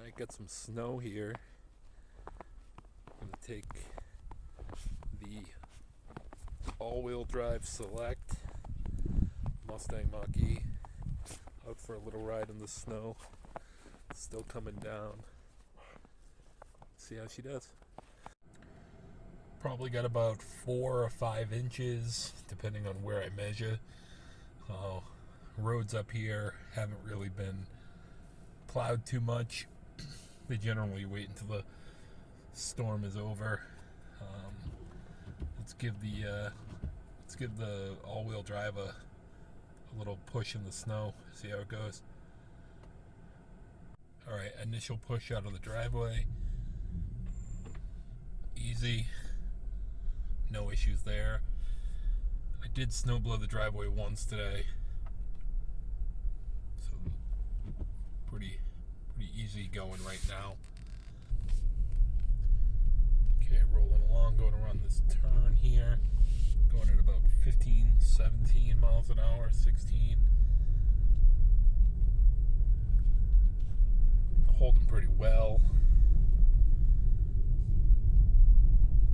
Alright, got some snow here. I'm going to take the all-wheel drive Select Mustang Mach-E out for a little ride in the snow. It's still coming down. See how she does. Probably got about 4 or 5 inches depending on where I measure. Roads up here haven't really been plowed too much. They generally wait until the storm is over. Let's give the all-wheel drive a little push in the snow. See how it goes. All right, initial push out of the driveway. Easy. No issues there. I did snow blow the driveway once today, so pretty easy going right now. Okay, rolling along, going around this turn here, going at about 15, 17 miles an hour, 16. Holding pretty well.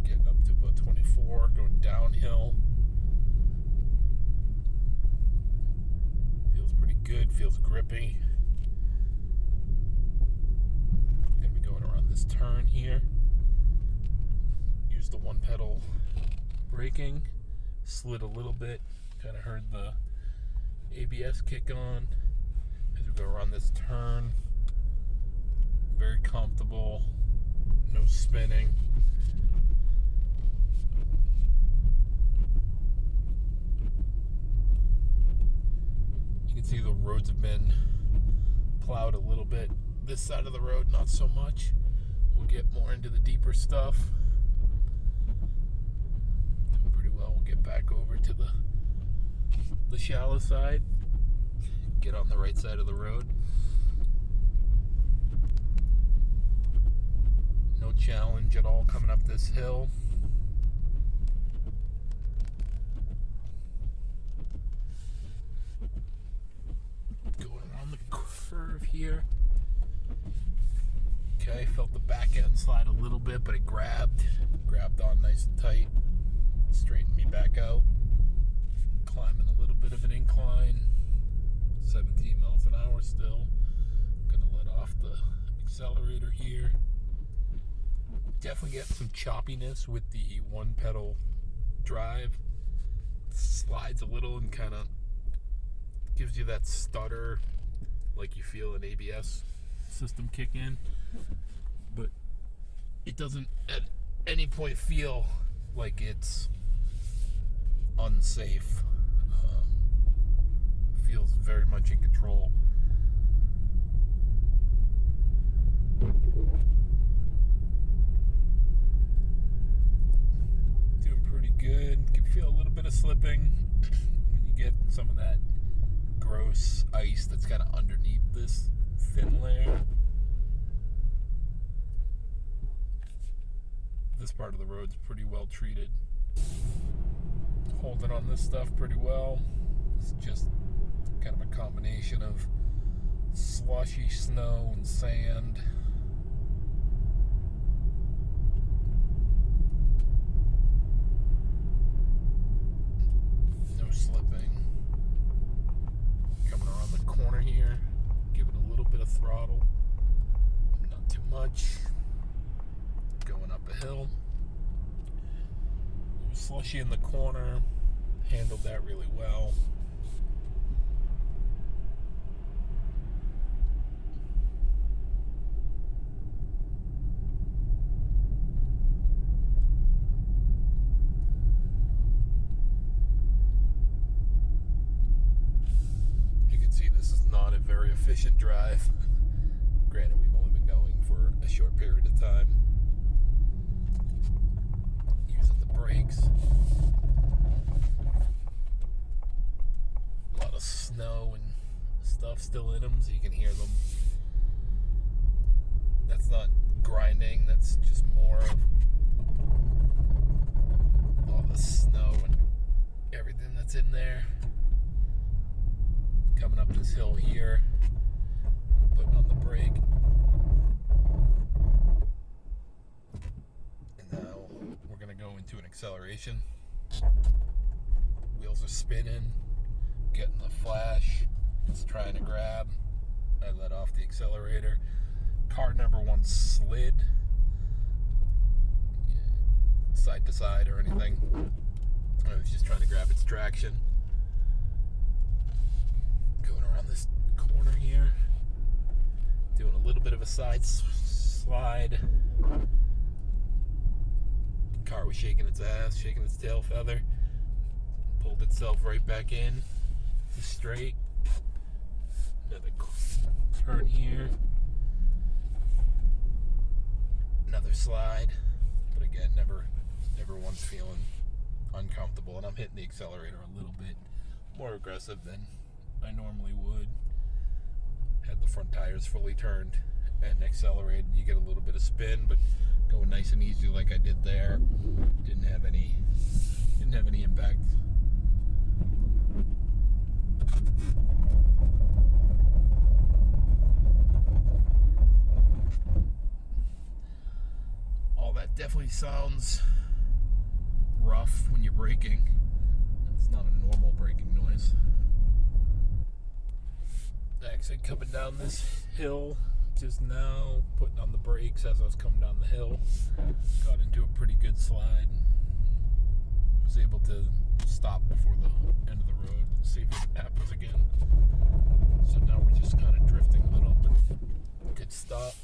Getting up to about 24, going downhill. Feels pretty good, feels grippy. Gonna be going around this turn here. Use the one pedal braking. Slid a little bit. Kind of heard the ABS kick on as we go around this turn. Very comfortable. No spinning. You can see the roads have been plowed a little bit. This side of the road, not so much. We'll get more into the deeper stuff. Doing pretty well. We'll get back over to the shallow side. Get on the right side of the road. No challenge at all coming up this hill. Going around the curve here. Okay, felt the back end slide a little bit, but it grabbed on nice and tight. Straightened me back out. Climbing a little bit of an incline. 17 miles an hour still. Gonna let off the accelerator here. Definitely get some choppiness with the one pedal drive. Slides a little and kind of gives you that stutter like you feel an ABS system kick in, but it doesn't at any point feel like it's unsafe. Feels very much in control. Doing pretty good. Can feel a little bit of slipping when you get some of that gross ice that's kind of underneath this thin layer. This part of the road's pretty well treated. Holding on this stuff pretty well. It's just kind of a combination of slushy snow and sand. No slipping. Coming around the corner here. Give it a little bit of throttle. Not too much. Going up a hill. It was slushy in the corner. Handled that really well. You can see this is not a very efficient drive. Granted, we've only been going for a short period of time. Using the brakes. A lot of snow and stuff still in them, so you can hear them. That's not grinding, that's just more of all the snow and everything that's in there. Coming up this hill here, putting on the brake. acceleration. Wheels are spinning, getting the flash. It's trying to grab. I let off the accelerator. Car number one slid side to side or anything. I was just trying to grab its traction. Going around this corner here, doing a little bit of a side slide. Car was shaking its ass, shaking its tail feather. Pulled itself right back in to straight. Another turn here. Another slide. But again, never once feeling uncomfortable. And I'm hitting the accelerator a little bit more aggressive than I normally would. Had the front tires fully turned and accelerated. You get a little bit of spin, but going nice and easy like I did there. Didn't have any impact. All that definitely sounds rough when you're braking. It's not a normal braking noise. Actually coming down this hill just now, putting on the brakes as I was coming down the hill. Got into a pretty good slide. Was able to stop before the end of the road. Let's see if it happens again. So now we're just kind of drifting a little, but good stop.